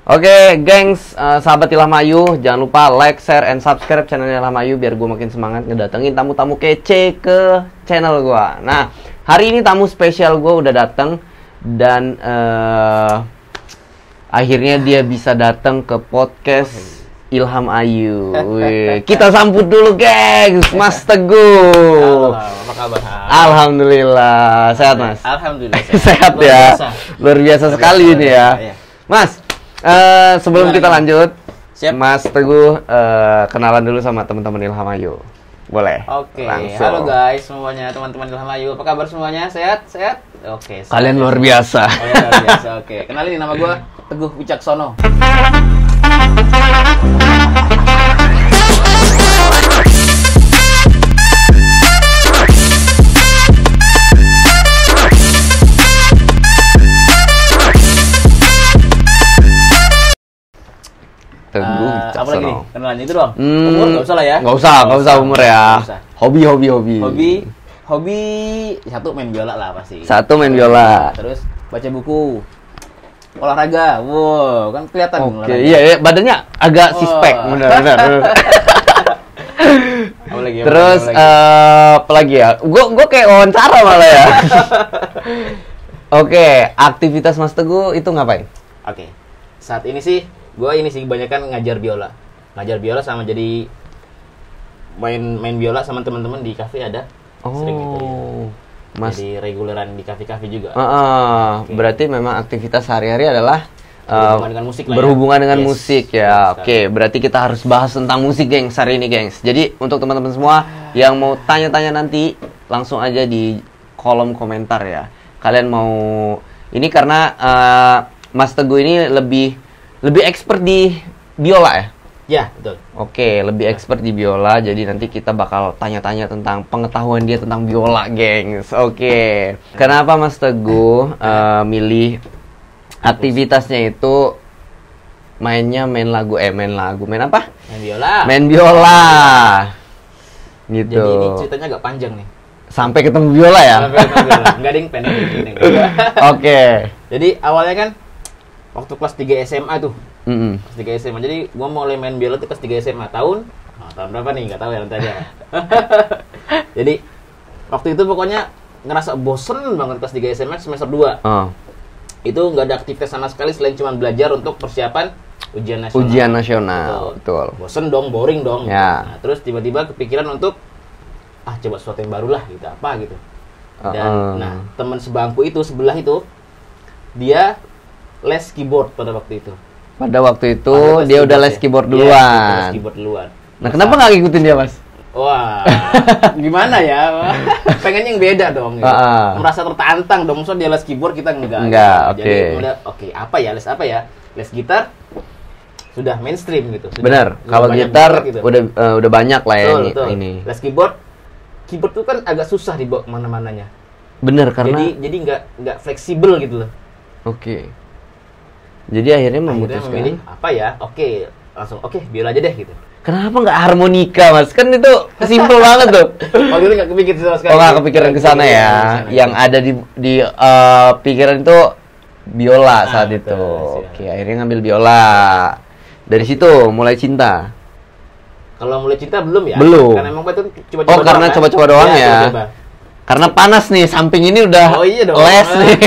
Oke, gengs, sahabat Ilham Ayu, jangan lupa like, share, and subscribe channelnya Ilham Ayu biar gue makin semangat ngedatengin tamu-tamu kece ke channel gue. Nah, hari ini tamu spesial gue udah dateng dan akhirnya dia bisa datang ke podcast Ilham Ayu. Wih, kita sambut dulu, gengs, Mas Teguh. Halo, apa kabar? Alhamdulillah, sehat Mas. Alhamdulillah sehat ya. Luar biasa sekali ini ya, Mas. Sebelum kita lanjut, siap. Mas Teguh kenalan dulu sama teman-teman Ilham Ayu. Boleh? Oke, langsung. halo guys semuanya, teman-teman Ilham Ayu. Apa kabar semuanya? Sehat? Sehat? Oke. Kalian luar biasa. Oh, ya, luar biasa. Oke. Kenalin, nama gue Teguh Wicaksono. Teguh Apa lagi nih? Wicaksono. Kenalan itu doang. Umur nggak usah lah ya? Nggak usah umur ya. Nggak usah. Hobi satu main biola lah pasti. Satu main biola. Terus baca buku. Olahraga. Wow, kan kelihatan Oke, olahraga. iya, badannya agak sispek, benar-benar. Apalagi, Terus apa lagi ya? Gue kayak wawancara malah ya. Oke, aktivitas Mas Teguh itu ngapain? Oke. Saat ini sih gue kebanyakan ngajar biola sama jadi main biola sama teman-teman di kafe ada. Sering gitu ya. Mas. Jadi reguleran di kafe-kafe juga. Okay. Berarti memang aktivitas sehari-hari adalah berhubungan dengan musik lah ya. Berhubungan dengan musik ya. Oke, Oke, berarti kita harus bahas tentang musik, gengs, hari ini, gengs. Jadi untuk teman-teman semua yang mau tanya-tanya nanti langsung aja di kolom komentar ya. Kalian mau ini karena Mas Teguh ini lebih expert di biola ya? Ya, betul. Oke, lebih expert di biola, jadi nanti kita bakal tanya-tanya tentang pengetahuan dia tentang biola, gengs. Oke, kenapa Mas Teguh milih aktivitasnya itu main apa? Main biola. Main biola. Gitu. Jadi ini ceritanya agak panjang nih. Sampai ketemu biola ya? Enggak ding, pendek. Oke. Jadi awalnya kan waktu kelas 3 SMA tuh. Mm-mm. Kelas 3 SMA. Jadi gua mulai main biola tuh kelas 3 SMA. Tahun berapa nih? Enggak tahu ya nanti aja. Jadi waktu itu pokoknya ngerasa bosen banget kelas 3 SMA semester 2. Oh. Itu nggak ada aktivitas sama sekali selain cuma belajar untuk persiapan ujian nasional. Ujian nasional, betul. Bosen dong, boring dong. Ya. Nah, terus tiba-tiba kepikiran untuk coba sesuatu yang baru lah gitu, apa gitu. Dan nah, teman sebangku itu sebelah itu dia les keyboard pada waktu itu. Pada waktu itu dia udah les keyboard duluan. Iya, les keyboard duluan. Nah, kenapa nggak ngikutin dia, Mas? Wah, gimana ya? Pengen yang beda dong. Gitu. Merasa tertantang dong. Soalnya dia les keyboard, kita enggak. Oke. Jadi udah apa ya? Les apa ya? Les gitar sudah mainstream gitu. Benar. Kalau gitar gitu. udah banyak lah ya ini. Les keyboard tuh kan agak susah dibawa kemana-mananya. Bener, karena jadi nggak fleksibel gitu loh. Oke. Jadi akhirnya memilih apa ya? Oke, biola aja deh gitu. Kenapa nggak harmonika, Mas? Kan itu simpel banget tuh. Oh, gitu nggak kepikiran sama sekali. Oh, nggak kepikiran ke sana ya. Yang ada di pikiran itu biola saat itu. Oke, akhirnya ngambil biola. Dari situ mulai cinta. Kalau mulai cinta belum ya? Belum. Karena emang itu coba-coba doang. Karena coba-coba doang ya. Coba. Karena panas nih, samping ini udah les nih.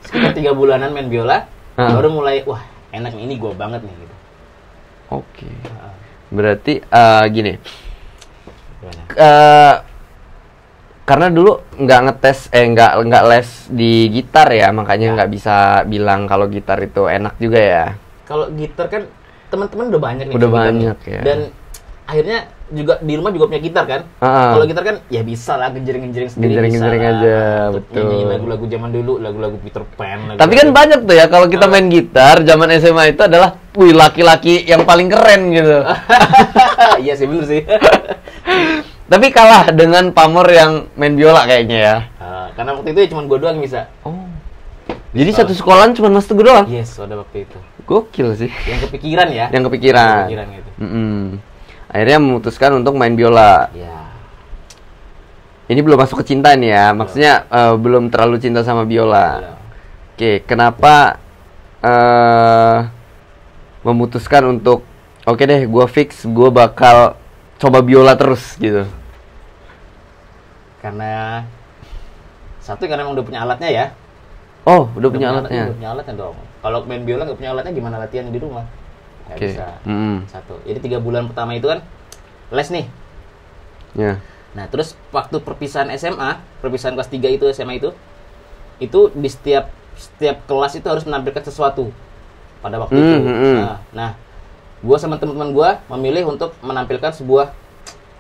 Sekitar 3 bulanan main biola, baru mulai, wah enak nih, ini gue banget nih gitu. Oke. Berarti gini. Karena dulu nggak les di gitar ya, makanya nggak bisa bilang kalau gitar itu enak juga ya. Kalau gitar kan teman-teman udah banyak nih. Udah banyak ya. Dan akhirnya juga di rumah juga punya gitar kan. Kalau gitar kan ya bisa lah genjreng-genjreng sendiri. Genjreng aja, betul. Nyanyi lagu-lagu zaman dulu, lagu-lagu Peter Pan. Tapi kan banyak tuh ya kalau kita main gitar zaman SMA itu adalah laki-laki yang paling keren gitu. Iya sih, bener sih. Tapi kalah dengan pamor yang main biola kayaknya ya. Karena waktu itu ya cuma gue doang yang bisa. Oh. Jadi satu sekolahan cuma Mas Teguh doang? Yes, pada waktu itu. Gokil sih. Yang kepikiran ya. Yang kepikiran gitu. Akhirnya memutuskan untuk main biola. Ya. Ini belum masuk ke cinta nih ya. Maksudnya belum terlalu cinta sama biola. Oke, kenapa memutuskan untuk oke deh, gue fix, gue bakal coba biola terus gitu? Karena satu karena emang udah punya alatnya ya. Oh, udah punya alatnya. Udah punya alatnya dong. Kalau main biola nggak punya alatnya gimana latihan di rumah? Nggak bisa. Satu. Jadi 3 bulan pertama itu kan les nih. Ya. Nah, terus waktu perpisahan SMA, perpisahan kelas 3 itu SMA itu di setiap kelas itu harus menampilkan sesuatu pada waktu itu. Nah, gue sama teman-teman gue memilih untuk menampilkan sebuah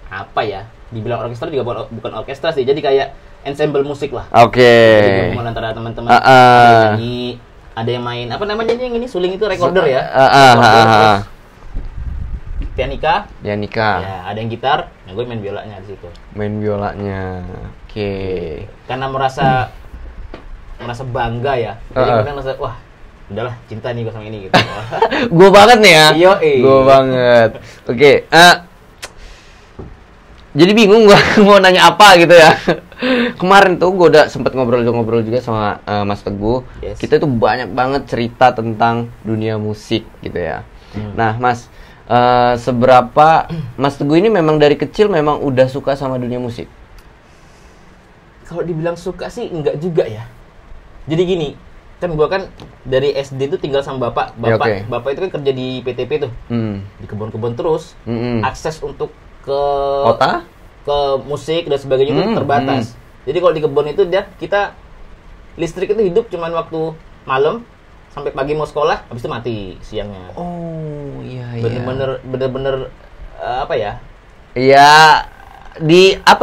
apa ya? Dibilang orkestra juga bukan orkestra sih. Jadi kayak ensemble musik lah. Oke. Jadi gabungan antara teman-teman ada yang nyanyi, ada yang main apa namanya yang ini suling itu recorder ya. Pianika. Ya, ada yang gitar. Nah, gue main biolanya di situ. Main biolanya. Oke. Karena merasa bangga ya. Jadi kadang merasa wah, udahlah cinta nih gue sama ini gitu. Gue banget nih ya. Gue banget. Oke. Jadi bingung gue mau nanya apa gitu ya. Kemarin tuh gue udah sempet ngobrol juga sama Mas Teguh. Yes. Kita tuh banyak banget cerita tentang dunia musik gitu ya. Nah, Mas, seberapa Mas Teguh ini memang dari kecil memang udah suka sama dunia musik? Kalau dibilang suka sih enggak juga ya. Jadi gini, kan gua kan dari SD tuh tinggal sama bapak. Bapak itu kan kerja di PTP tuh. Di kebun-kebun terus. Akses untuk ke kota, ke musik dan sebagainya itu terbatas. Jadi kalau di kebun itu kita listrik itu hidup cuman waktu malam sampai pagi mau sekolah, habis itu mati siangnya. Oh, iya. Bener-bener apa ya? Iya,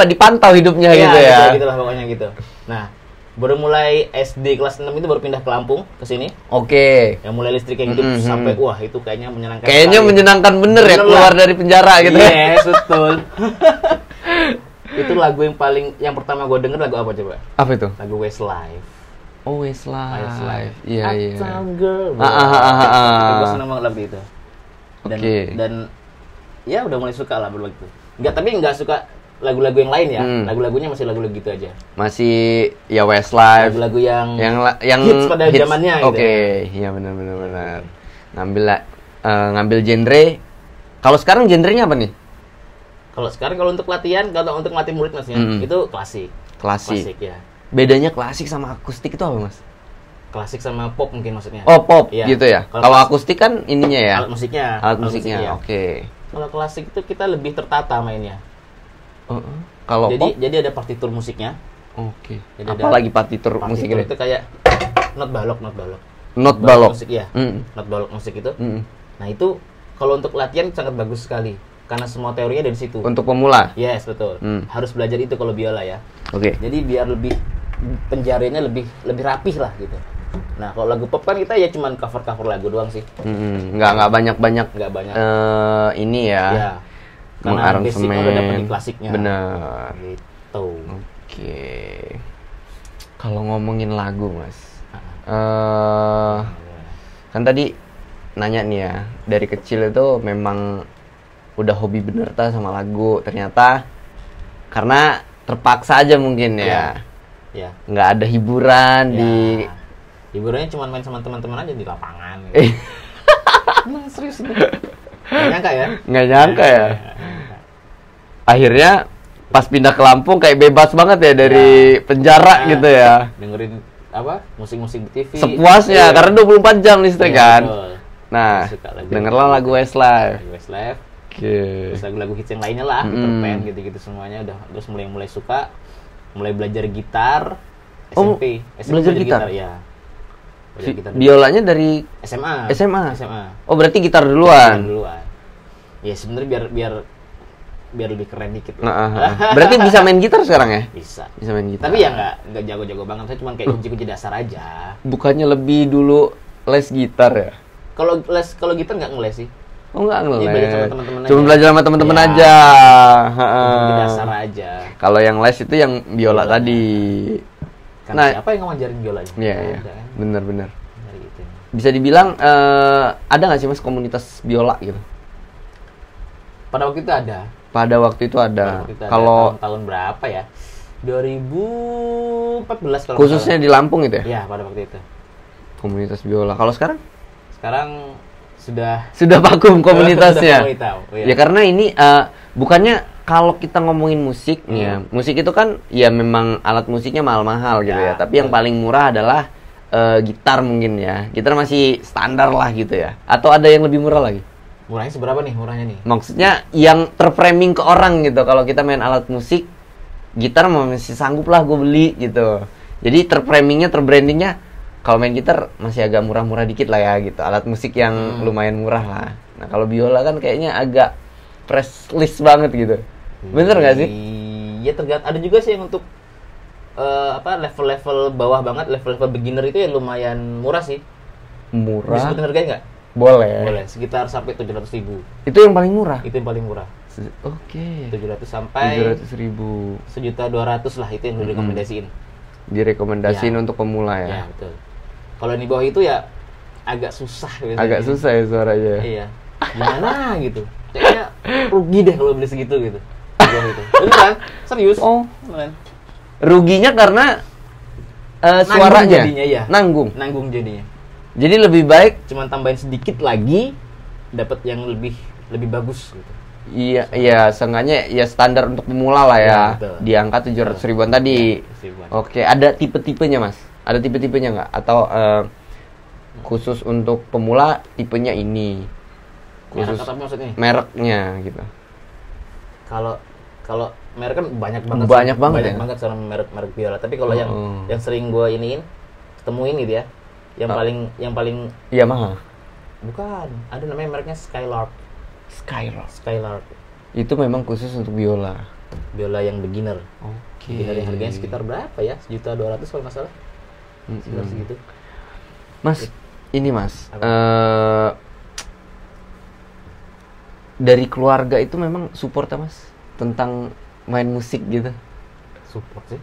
dipantau hidupnya gitu ya. Gitu lah pokoknya gitu. Nah, baru mulai SD kelas 6 itu baru pindah ke Lampung ke sini. Oke. Yang mulai listrik yang hidup sampai wah itu kayaknya menyenangkan. Kayaknya sekali. Menyenangkan bener ya keluar dari penjara gitu. Yes, betul. Itu lagu yang pertama gue denger lagu apa coba? Apa itu? Lagu Westlife. Oh, Westlife. Iya. Uptown Girl. Gue seneng banget lagu itu. Dan ya udah mulai suka lah begitu. Enggak suka lagu-lagu yang lain ya. Lagu-lagunya masih lagu-lagu gitu aja. Masih ya Westlife. Lagu-lagu yang hits pada zamannya gitu. Oke, iya benar. Ngambil genre. Kalau sekarang genrenya apa nih? Kalau sekarang untuk latihan, kalau untuk latih murid maksudnya, itu klasik. Klasik ya. Bedanya klasik sama akustik itu apa, Mas? Klasik sama pop mungkin maksudnya. Oh, pop ya. Gitu ya. Kalau akustik kan ininya ya. Alat musiknya. Oke. Kalau klasik itu kita lebih tertata mainnya. Kalau jadi ada partitur musiknya. Oke. Apalagi partitur musiknya? Itu kayak not balok. Not balok. Musik ya. Not balok musik itu. Nah, itu kalau untuk latihan sangat bagus sekali. Karena semua teorinya dari situ. Untuk pemula? Yes, betul. Harus belajar itu kalau biola ya. Oke. Jadi biar lebih penjariannya lebih rapih lah gitu. Nah, kalau lagu pop kan kita ya cuman cover lagu doang sih. Nggak banyak. Ini ya. Ya. Karena basicnya udah dapet di klasiknya. Bener. Gitu. Oke. Kalau ngomongin lagu, Mas. Kan tadi nanya nih ya, dari kecil itu memang udah hobi bener sama lagu, ternyata karena terpaksa aja mungkin ya. Iya. Nggak ada hiburan hiburannya cuma main sama teman-teman aja di lapangan gitu. Nah, serius ini. Nggak nyangka ya. Akhirnya pas pindah ke Lampung kayak bebas banget ya dari penjara gitu ya. Dengerin musik-musik di TV. Sepuasnya karena 24 jam listrik kan. Betul. Nah, dengerlah lagu Westlife. Terus lagu-lagu hits yang lainnya lah, Peter Pan gitu-gitu semuanya udah terus mulai suka, mulai belajar gitar SMP belajar gitar ya. Biolanya dari SMA. Oh, berarti gitar duluan. Ya sebenarnya biar lebih keren dikit. Berarti bisa main gitar sekarang ya? Bisa main gitar. Tapi ya nggak jago-jago banget, saya cuma kayak kunci-kunci dasar aja. Bukannya lebih dulu les gitar ya? Kalau gitar nggak ngeles sih. Oh, nggak ngeles. Cuma belajar sama teman-teman aja. Dasar aja. Kalau yang les itu yang biola tadi. Karena siapa yang ngajarin biolanya? Iya. Bener. Gitu. Bisa dibilang ada nggak sih, Mas, komunitas biola gitu? Pada waktu itu ada. Kalau tahun berapa ya? 2014 kalau khususnya di Lampung itu ya? Iya, pada waktu itu. Komunitas biola. Kalau sekarang? Sekarang sudah vakum komunitasnya. Sudah tahu, ya. Ya karena ini bukannya kalau kita ngomongin musik nih ya, musik itu kan ya memang alat musiknya mahal-mahal gitu ya. Tapi yang paling murah adalah gitar mungkin ya. Gitar masih standar lah gitu ya. Atau ada yang lebih murah lagi? Murahnya seberapa nih murahnya nih? Maksudnya yang terframing ke orang gitu. Kalau kita main alat musik, gitar masih sanggup lah gue beli gitu. Jadi terframingnya, terbrandingnya, kalau main gitar masih agak murah-murah dikit lah ya gitu. Alat musik yang lumayan murah lah. Nah kalau biola kan kayaknya agak press list banget gitu. Bener nggak sih? Iya tergantung. Ada juga sih yang untuk level-level bawah banget, level-level beginner itu ya lumayan murah sih. Murah? Bisa sebutin harganya nggak? Boleh, sekitar sampai 700.000. Itu yang paling murah? Itu yang paling murah. Oke. 700 sampai 700.000. 1.200.000 lah, itu yang direkomendasiin. Direkomendasiin untuk pemula ya? Ya, betul. Kalau yang di bawah itu ya agak susah biasanya. Agak susah ya suaranya? Iya. Gimana gitu. Kayaknya rugi deh kalau beli segitu gitu. Di bawah itu. Beneran? Serius? Oh. Beneran. Ruginya karena suaranya? Jadinya, ya. Nanggung jadinya. Jadi lebih baik cuman tambahin sedikit lagi dapat yang lebih bagus gitu. Iya, seenggaknya ya standar untuk pemula lah ya. Di angka 700.000-an tadi. Ya, oke, ada tipe-tipenya Mas? Ada tipe-tipenya nggak? Atau khusus untuk pemula tipenya ini? Khusus merek apa maksudnya? Mereknya gitu. Kalau merek kan banyak banget. Banyak banget sama merek biola. Tapi kalau yang sering gue temuin gitu ya. Yang paling Yamaha. Bukan, ada namanya mereknya Skylark. Itu memang khusus untuk biola yang beginner. Oke. Beginner yang harganya sekitar berapa ya? 1.200.000 kalau nggak salah. Sekitar segitu. Mas, ini Mas, dari keluarga itu memang support ya Mas tentang main musik gitu? Support.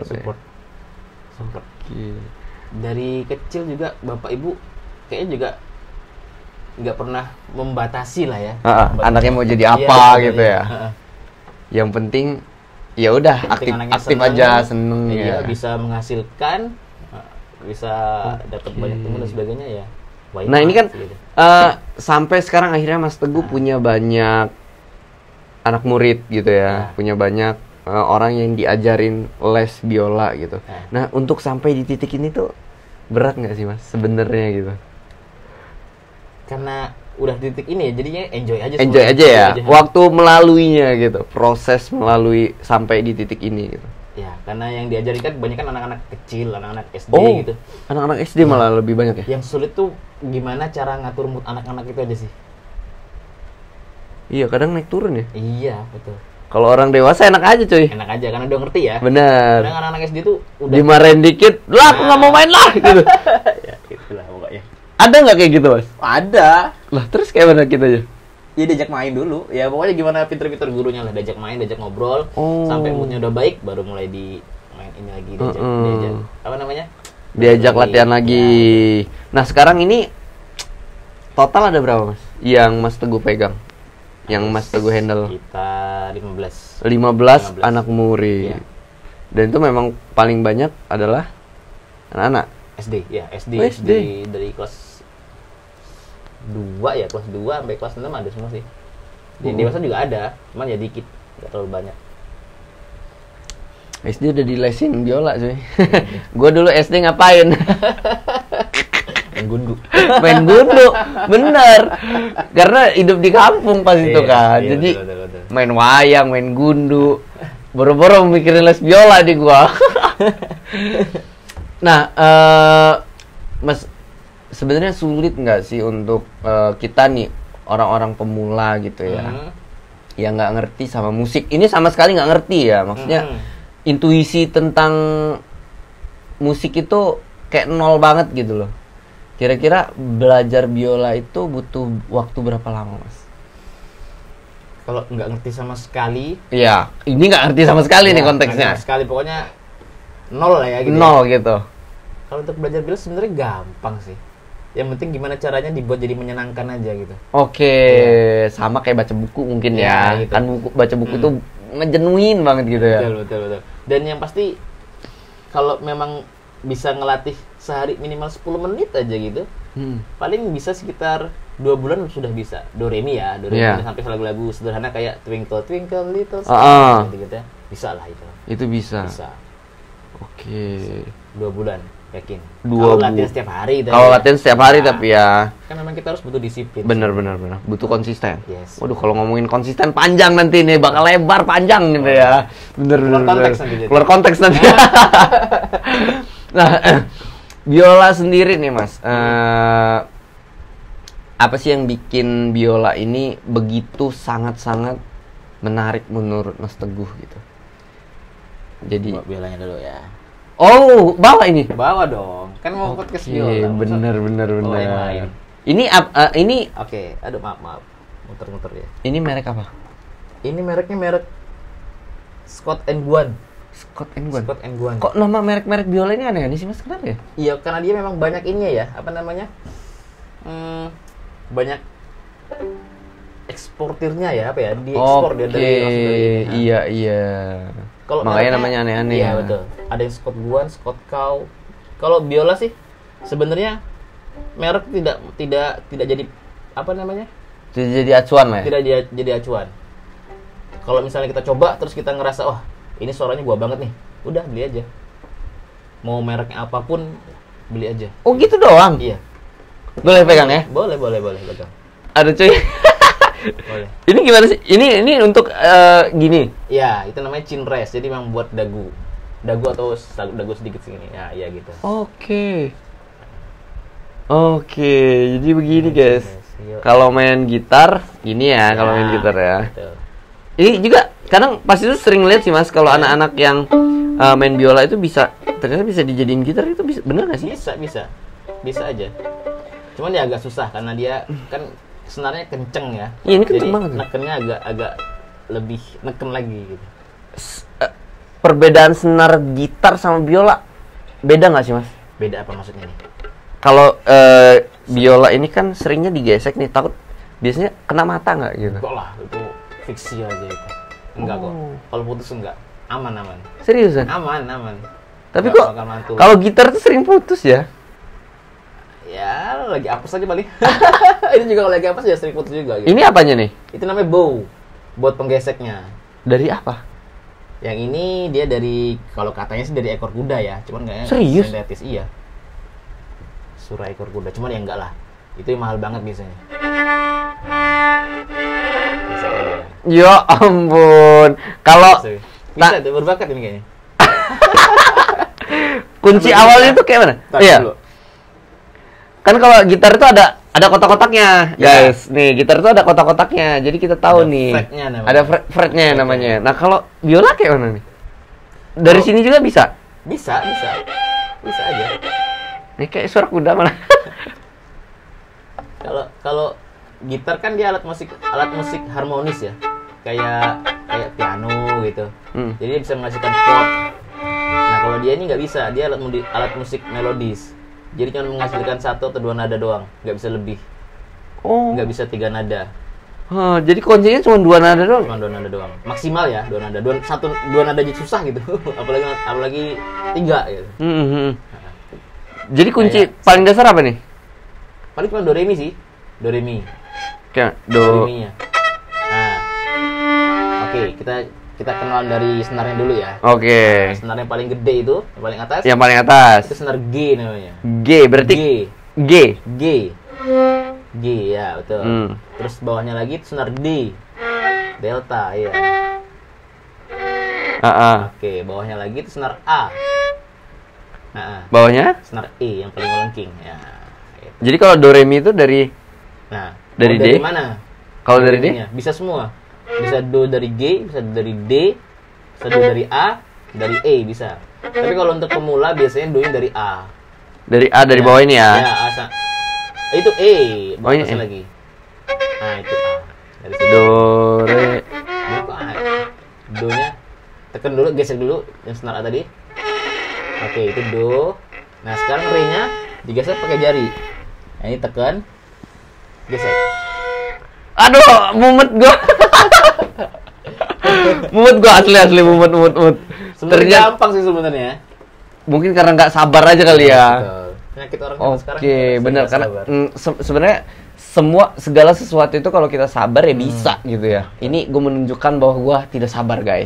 Oke. Dari kecil juga bapak ibu kayaknya juga nggak pernah membatasi lah ya. Anaknya mau jadi apa gitu ya. Yang penting ya udah aktif aja, seneng ya. Bisa menghasilkan, bisa dapat banyak teman dan sebagainya ya. Nah ini kan gitu. Sampai sekarang akhirnya Mas Teguh punya banyak anak murid gitu ya, punya banyak orang yang diajarin les biola gitu. Nah untuk sampai di titik ini tuh berat nggak sih Mas sebenarnya gitu? Karena udah di titik ini ya, jadinya enjoy aja ya. Waktu melaluinya gitu, proses melalui sampai di titik ini gitu. Ya, karena yang diajarin kan banyak kan anak-anak kecil, anak-anak SD gitu. Anak-anak SD malah lebih banyak ya? Yang sulit tuh gimana cara ngatur mood anak-anak itu aja sih. Iya, kadang naik turun ya? Iya, betul. Kalau orang dewasa enak aja cuy. Enak aja, karena udah ngerti ya. Bener. Kadang anak-anak SD tuh udah dimarahin dikit, lah aku nggak mau main lah gitu. Ya, itulah pokoknya. Ada nggak kayak gitu Mas? Ada. Lah terus kayak mana kita aja? Ya diajak main dulu. Ya pokoknya gimana pinter-pinter gurunya lah, diajak main, diajak ngobrol, sampai moodnya udah baik, baru mulai di main ini lagi, diajak apa namanya? Diajak latihan lagi. Ya. Nah sekarang ini total ada berapa Mas? Yang Mas Teguh pegang? Yang Mas Teguh handle? Kita 15 anak murid. Ya. Dan itu memang paling banyak adalah anak-anak SD ya, SD dari kelas 2 ya, kelas 2 sampai kelas 6 ada semua sih. Di dewasa juga ada, cuman ya dikit, enggak terlalu banyak. SD udah dilesin biola cuy. Gua dulu SD ngapain? Main gundu, bener. Karena hidup di kampung pas itu kan. Jadi betul. Main wayang, main gundu. Boro-boro mikirin les biola di gua. Nah, Mas, sebenarnya sulit nggak sih untuk kita nih orang-orang pemula gitu ya, yang nggak ngerti sama musik. Ini sama sekali nggak ngerti ya, maksudnya intuisi tentang musik itu kayak nol banget gitu loh. Kira-kira belajar biola itu butuh waktu berapa lama, Mas? Kalau nggak ngerti sama sekali? Iya, ini nggak ngerti sama sekali nih konteksnya. Nggak sekali, pokoknya nol lah ya gitu. Nol gitu. Kalau untuk belajar biola sebenarnya gampang sih. Yang penting gimana caranya dibuat jadi menyenangkan aja gitu. Oke, sama kayak baca buku mungkin ya. Gitu. Kan baca buku itu ngejenuin banget gitu ya. Betul. Dan yang pasti kalau memang bisa ngelatih sehari minimal 10 menit aja gitu, paling bisa sekitar 2 bulan sudah bisa. Do re mi ya, do re mi sampai lagu-lagu sederhana kayak Twinkle Twinkle Little Star gitu ya. Bisa lah itu. Itu bisa. Bisa. Oke. 2 bulan, yakin. 2 Kalau latihan setiap hari. Kalau latihan setiap hari tapi ya. Kan memang kita harus butuh disiplin. Bener. Butuh konsisten. Yes. Waduh, kalau ngomongin konsisten panjang nanti nih, bakal lebar panjang gitu ya. Bener. Keluar konteks nanti. Nah, biola sendiri nih Mas. Apa sih yang bikin biola ini begitu sangat-sangat menarik menurut Mas Teguh gitu? Jadi biolanya dulu ya. Oh, bawa ini? Bawa dong. Kan mau podcast biola. Bener. Ini ini Oke, aduh maaf. Muter-muter ya. Ini merek apa? Ini mereknya merek Scott & Guan. Scott & Guan. Kok Kok nama merek-merek biola ini aneh-aneh sih Mas, kenapa ya? Iya, karena dia memang banyak ininya ya, apa namanya? Banyak eksportirnya ya, apa ya? Diekspor dia dari Iya. Kalau makanya namanya aneh-aneh. Iya, betul. Ada yang Scott Guan, Scott Cow. Kalau biola sih sebenarnya merek tidak jadi apa namanya? Tidak jadi acuan lah ya? Tidak jadi acuan. Kalau misalnya kita coba terus kita ngerasa, wah, ini suaranya gua banget nih. Udah, beli aja. Mau mereknya apapun, beli aja. Oh, gitu doang? Iya. Boleh pegang ya? Boleh pegang. Ada cuy. Boleh. Ini gimana sih? Ini untuk gini. Ya, itu namanya chin rest. Jadi memang buat dagu atau dagu sedikit segini. Ya, iya gitu. Oke. Jadi begini guys. Kalau main gitar, gini ya. Kalau main gitar ya. Betul. Ini juga kadang pasti tuh sering lihat sih Mas, kalau anak-anak yang main biola itu ternyata bisa dijadiin gitar, itu bisa, bener nggak sih? Bisa aja. Cuman dia agak susah karena dia kan senarnya kenceng ya. Iya, ini kenceng banget. Nekennya agak lebih neken lagi gitu. Perbedaan senar gitar sama biola beda nggak sih Mas? Beda apa maksudnya nih? Kalau biola ini kan seringnya digesek nih, takut biasanya kena mata nggak gitu? Enggak lah, itu fiksi aja itu. Enggak kok. Kalau putus enggak. Aman. Seriusan? Aman. Tapi kok kalau gitar tuh sering putus ya? Ya, lagi apes aja paling. Ini juga kalau lagi apes ya sering putus juga gitu. Ini apanya nih? Itu namanya bow. Buat penggeseknya. Dari apa? Yang ini dia dari, kalau katanya sih dari ekor kuda ya. Cuman kayaknya serius? Sintetis, iya. Surah ekor kuda. Cuman ya enggak lah. Itu yang mahal banget biasanya. Ya ampun. Kalau bisa tuh berbakat ini kayaknya. Kunci awalnya itu kayak mana? Iya. Kan kalau gitar itu ada kotak-kotaknya, guys. Nih, gitar itu ada kotak-kotaknya. Jadi kita tahu ada nih. Ada fretnya namanya. Nah, kalau biola kayak mana nih? Dari sini juga bisa? Bisa aja. Nih kayak suara kuda malah. Kalau gitar kan dia alat musik harmonis ya. Kayak piano gitu. Jadi dia bisa menghasilkan chord. Nah, kalau dia ini nggak bisa. Dia alat musik melodis. Jadi cuma menghasilkan 1 atau 2 nada doang, nggak bisa lebih. Nggak bisa 3 nada. Jadi kuncinya cuma 2 nada doang? Cuma 2 nada doang. Maksimal ya 2 nada. 2 nada aja susah gitu. apalagi 3 gitu. Jadi kunci paling dasar apa nih? Paling cuma do re mi sih. Do re mi. Kayak do re mi-nya. Nah. Oke, kita kenal dari senarnya dulu ya. Oke. Nah, senar yang paling gede itu, yang paling atas. Yang paling atas. Itu senar G namanya. G berarti G ya, betul. Terus bawahnya lagi itu senar D. Delta, iya. Oke, bawahnya lagi itu senar A. Bawahnya? Senar E yang paling melengking. Ya. Gitu. Jadi kalau do re mi itu dari D? Dari mana? Kalau dari D? Bisa semua. Bisa do dari G, bisa dari D, bisa do dari A, dari E bisa. Tapi kalau untuk pemula biasanya do-nya dari A. Dari A dari bawah ini ya? Ya, itu E, bawah lagi. Nah, itu A. Dari sini. Do, re. Do-nya tekan dulu, gesek dulu yang senar A tadi. Oke, itu do. Nah, sekarang re-nya digesek pakai jari. Nah, ini tekan, gesek. Aduh, mumet gua. Mumet gua asli mumet. Sebenarnya gampang sih sebenarnya. Mungkin karena nggak sabar aja kali ya. penyakit orang zaman sekarang. Oke, benar karena sebenarnya segala sesuatu itu kalau kita sabar ya bisa gitu ya. Ini gue menunjukkan bahwa gue tidak sabar guys.